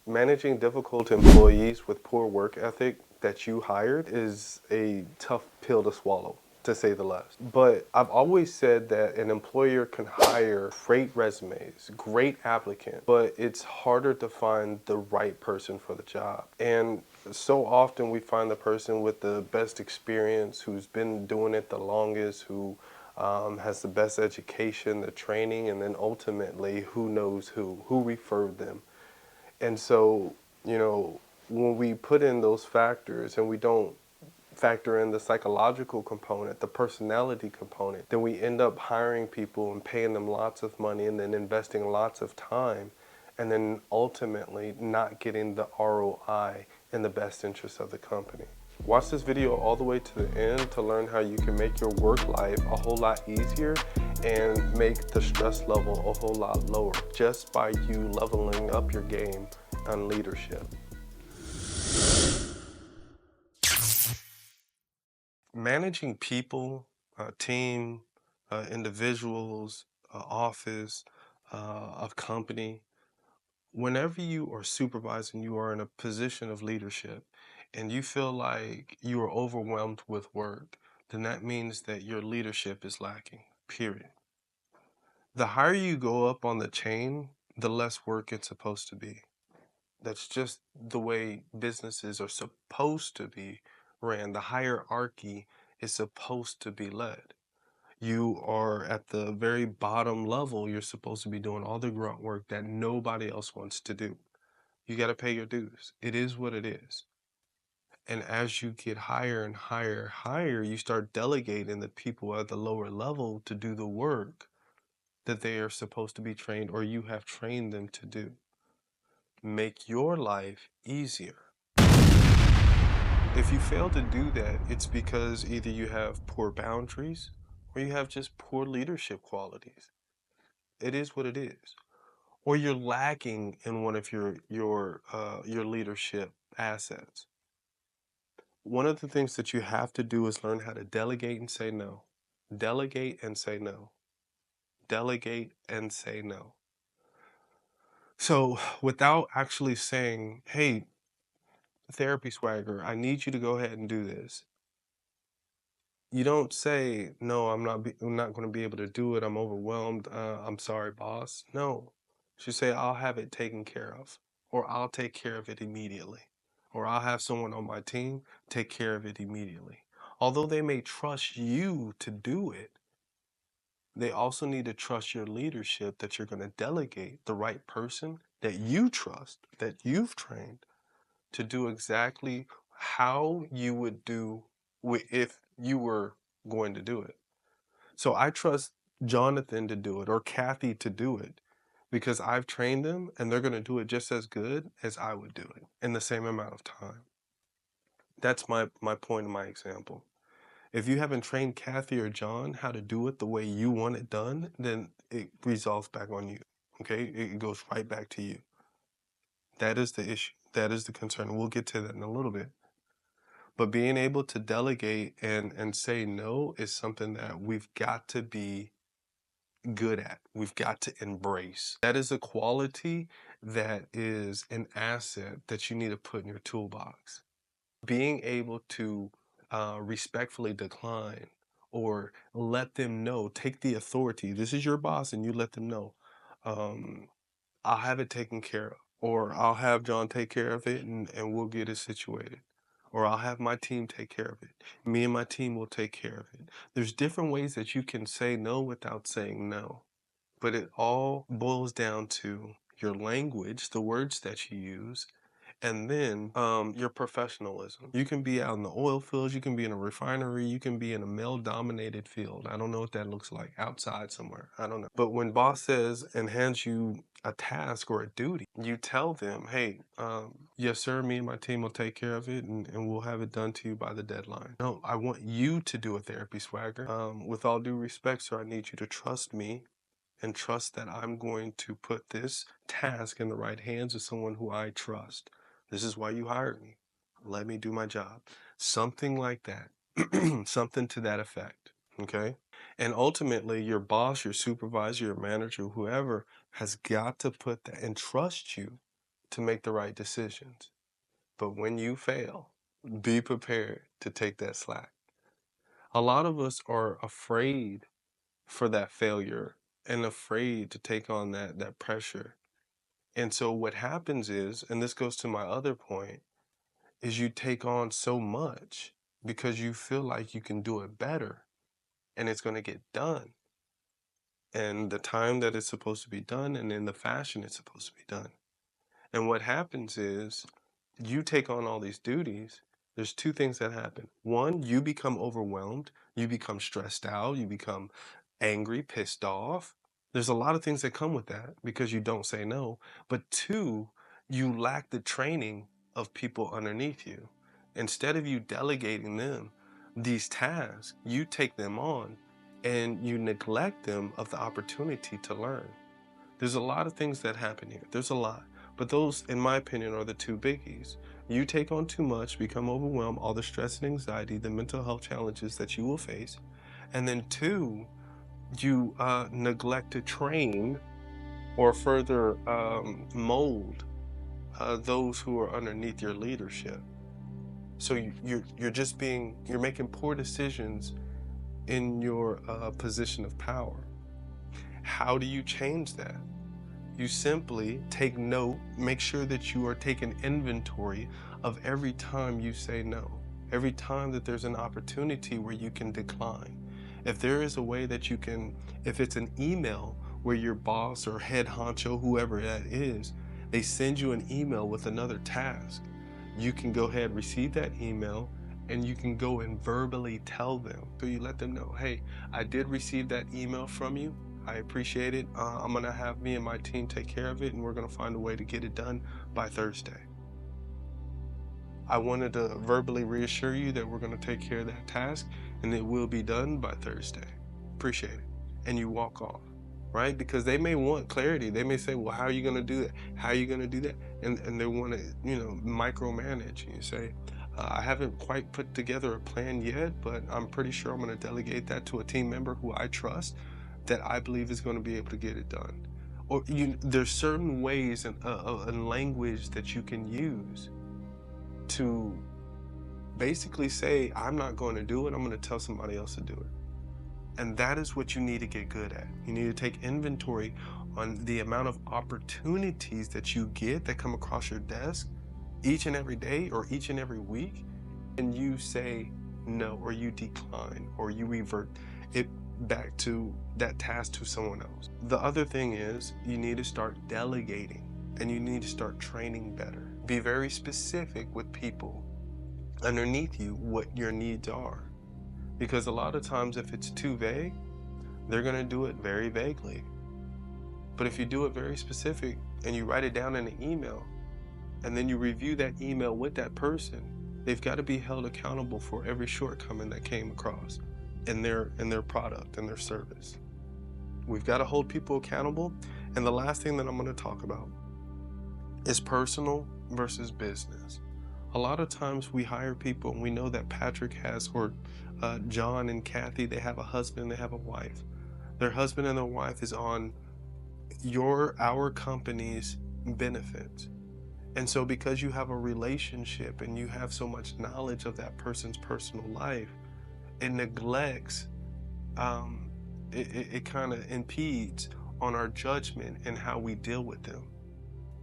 Managing difficult employees with poor work ethic that you hired is a tough pill to swallow, to say the least. But I've always said that an employer can hire great resumes, great applicants, but it's harder to find the right person for the job. And so often we find the person with the best experience, who's been doing it the longest, who has the best education, the training, and then ultimately who knows who referred them. And so, you know, when we put in those factors and we don't factor in the psychological component, the personality component, then we end up hiring people and paying them lots of money and then investing lots of time and then ultimately not getting the ROI in the best interest of the company. Watch this video all the way to the end to learn how you can make your work life a whole lot easier and make the stress level a whole lot lower just by you leveling up your game on leadership. Managing people, team, individuals, office, a company, whenever you are supervising, you are in a position of leadership and you feel like you are overwhelmed with work, then that means that your leadership is lacking, period. The higher you go up on the chain, the less work it's supposed to be. That's just the way businesses are supposed to be ran. The hierarchy is supposed to be led. You are at the very bottom level. You're supposed to be doing all the grunt work that nobody else wants to do. You got to pay your dues. It is what it is. And as you get higher and higher, you start delegating the people at the lower level to do the work that they are supposed to be trained or you have trained them to do. Make your life easier. If you fail to do that, it's because either you have poor boundaries or you have just poor leadership qualities. It is what it is. Or you're lacking in one of your leadership assets. One of the things that you have to do is learn how to delegate and say no. Delegate and say no. Delegate and say no. So without actually saying, hey, therapy swagger, I need you to go ahead and do this. You don't say, no, I'm not going to be able to do it. I'm overwhelmed. I'm sorry, boss. No. You should say, I'll have it taken care of, or I'll take care of it immediately, or I'll have someone on my team take care of it immediately. Although they may trust you to do it, they also need to trust your leadership that you're going to delegate the right person that you trust, that you've trained to do exactly how you would do if you were going to do it. So I trust Jonathan to do it or Kathy to do it because I've trained them and they're going to do it just as good as I would do it in the same amount of time. That's my point in my example. If you haven't trained Kathy or John how to do it the way you want it done, then it resolves back on you. Okay? It goes right back to you. That is the issue. That is the concern. We'll get to that in a little bit. But being able to delegate and say no is something that we've got to be good at. We've got to embrace. That is a quality that is an asset that you need to put in your toolbox. Being able to respectfully decline or let them know, take the authority. This is your boss, and you let them know, um, I'll have it taken care of, or I'll have John take care of it and we'll get it situated. Or I'll have my team take care of it. Me and my team will take care of it. There's different ways that you can say no without saying no. But it all boils down to your language, the words that you use, and then your professionalism. You can be out in the oil fields, you can be in a refinery, you can be in a male-dominated field. I don't know what that looks like outside somewhere. I don't know. But when boss says and hands you a task or a duty, you tell them, hey, yes, sir, me and my team will take care of it and we'll have it done to you by the deadline. No, I want you to do a therapy swagger. With all due respect, sir, I need you to trust me and trust that I'm going to put this task in the right hands of someone who I trust. This is why you hired me. Let me do my job. Something like that. Something to that effect. Okay? And ultimately, your boss, your supervisor, your manager, whoever has got to put that and trust you to make the right decisions. But when you fail, be prepared to take that slack. A lot of us are afraid for that failure and afraid to take on that pressure. And so what happens is, and this goes to my other point, is you take on so much because you feel like you can do it better and it's going to get done. And the time that it's supposed to be done and in the fashion it's supposed to be done. And what happens is you take on all these duties. There's two things that happen. One, you become overwhelmed, you become stressed out, you become angry, pissed off. There's a lot of things that come with that because you don't say no. But two, you lack the training of people underneath you. Instead of you delegating them these tasks, you take them on and you neglect them of the opportunity to learn. There's a lot of things that happen here. There's a lot. But those, in my opinion, are the two biggies. You take on too much, become overwhelmed, all the stress and anxiety, the mental health challenges that you will face. And then two, you neglect to train or further mold those who are underneath your leadership. So you're making poor decisions in your position of power. How do you change that? You simply take note, make sure that you are taking inventory of every time you say no, every time that there's an opportunity where you can decline. If there is a way that you can, if it's an email where your boss or head honcho, whoever that is, they send you an email with another task, you can go ahead, receive that email, and you can go and verbally tell them. So you let them know, hey, I did receive that email from you. I appreciate it. I'm gonna have me and my team take care of it, and we're gonna find a way to get it done by Thursday. I wanted to verbally reassure you that we're gonna take care of that task, and it will be done by Thursday. Appreciate it. And you walk off, right? Because they may want clarity. They may say, well, how are you gonna do that? How are you gonna do that? And they wanna, micromanage. And you say, I haven't quite put together a plan yet, but I'm pretty sure I'm gonna delegate that to a team member who I trust, that I believe is going to be able to get it done. Or there's certain ways and language that you can use to basically say, I'm not going to do it, I'm going to tell somebody else to do it. And that is what you need to get good at. You need to take inventory on the amount of opportunities that you get that come across your desk each and every day or each and every week, and you say no, or you decline, or you revert it back to that task to someone else. The other thing is you need to start delegating, and you need to start training better. Be very specific with people underneath you what your needs are, because a lot of times if it's too vague, they're going to do it very vaguely. But if you do it very specific and you write it down in an email, and then you review that email with that person, they've got to be held accountable for every shortcoming that came across in their product and their service. We've got to hold people accountable. And the last thing that I'm going to talk about is personal versus business. A lot of times we hire people and we know that Patrick has, or John and Kathy, they have a husband, they have a wife. Their husband and their wife is on our company's benefits. And so because you have a relationship and you have so much knowledge of that person's personal life, it neglects, it kind of impedes on our judgment and how we deal with them.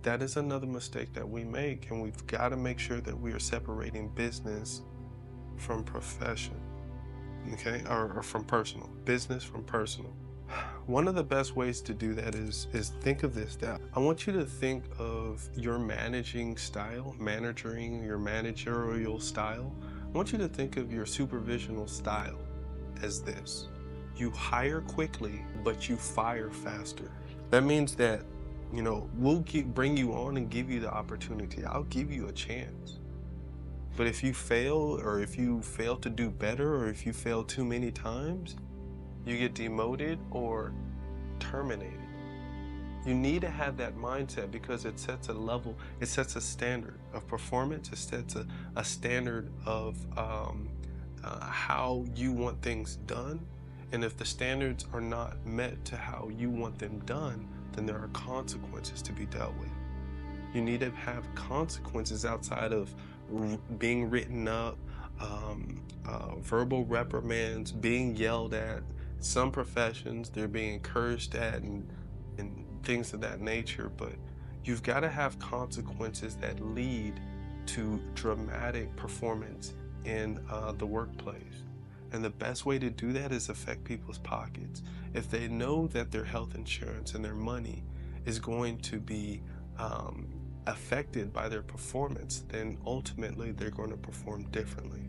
That is another mistake that we make, and we've got to make sure that we are separating business from profession, okay, or from personal, business from personal. One of the best ways to do that is think of this. That I want you to think of your managing style, your managerial style. I want you to think of your supervisional style as this. You hire quickly, but you fire faster. That means that, we'll bring you on and give you the opportunity. I'll give you a chance. But if you fail, or if you fail to do better, or if you fail too many times, you get demoted or terminated. You need to have that mindset, because it sets a level, it sets a standard of performance, it sets a standard of how you want things done. And if the standards are not met to how you want them done, then there are consequences to be dealt with. You need to have consequences outside of being written up, verbal reprimands, being yelled at. Some professions, they're being encouraged at and things of that nature, but you've got to have consequences that lead to dramatic performance in the workplace. And the best way to do that is affect people's pockets. If they know that their health insurance and their money is going to be um, affected by their performance, then ultimately they're going to perform differently.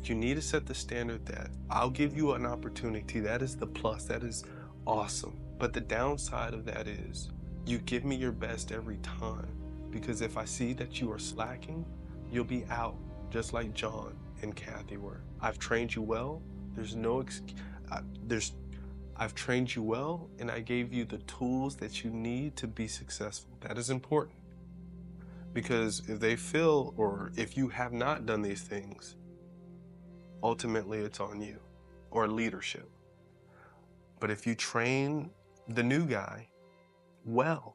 You need to set the standard that I'll give you an opportunity. That is the plus. That is awesome. But the downside of that is you give me your best every time. Because if I see that you are slacking, you'll be out, just like John and Kathy were. I've trained you well. There's no excuse. I've trained you well, and I gave you the tools that you need to be successful. That is important. Because if they feel, or if you have not done these things, ultimately it's on you or leadership. But if you train the new guy well,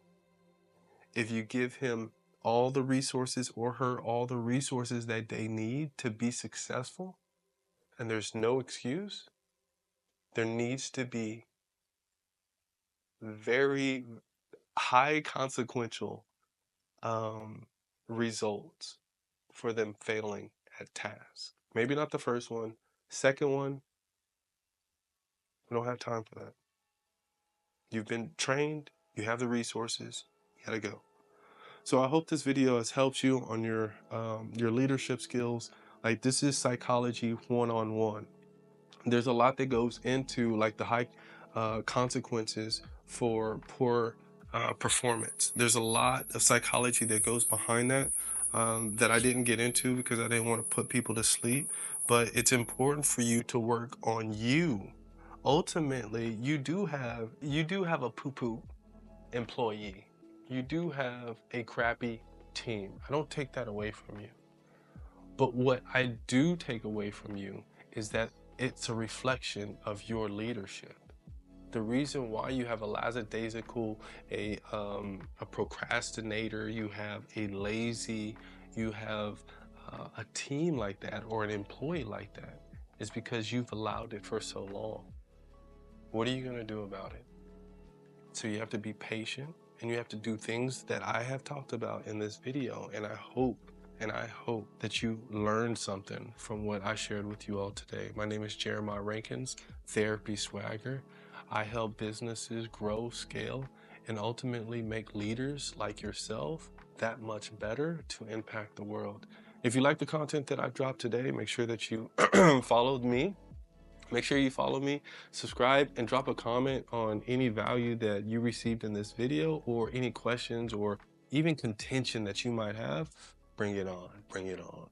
if you give him all the resources or her all the resources that they need to be successful, and there's no excuse, there needs to be very high consequential um, results for them failing at tasks. Maybe not the first one. Second one, we don't have time for that. You've been trained, you have the resources, you gotta go. So I hope this video has helped you on your leadership skills. Like, this is psychology one-on-one. There's a lot that goes into like the high consequences for poor performance. There's a lot of psychology that goes behind that that I didn't get into because I didn't want to put people to sleep. But it's important for you to work on you. Ultimately, you do have a poo-poo employee. You do have a crappy team. I don't take that away from you. But what I do take away from you is that it's a reflection of your leadership. The reason why you have a lackadaisical, a procrastinator, you have a lazy, you have a team like that or an employee like that is because you've allowed it for so long. What are you going to do about it? So you have to be patient and you have to do things that I have talked about in this video. And I hope that you learned something from what I shared with you all today. My name is Jeremiah Rankins, Therapy Swagger. I help businesses grow, scale, and ultimately make leaders like yourself that much better to impact the world. If you like the content that I've dropped today, make sure that you followed me. Make sure you follow me, subscribe, and drop a comment on any value that you received in this video or any questions or even contention that you might have. Bring it on, bring it on.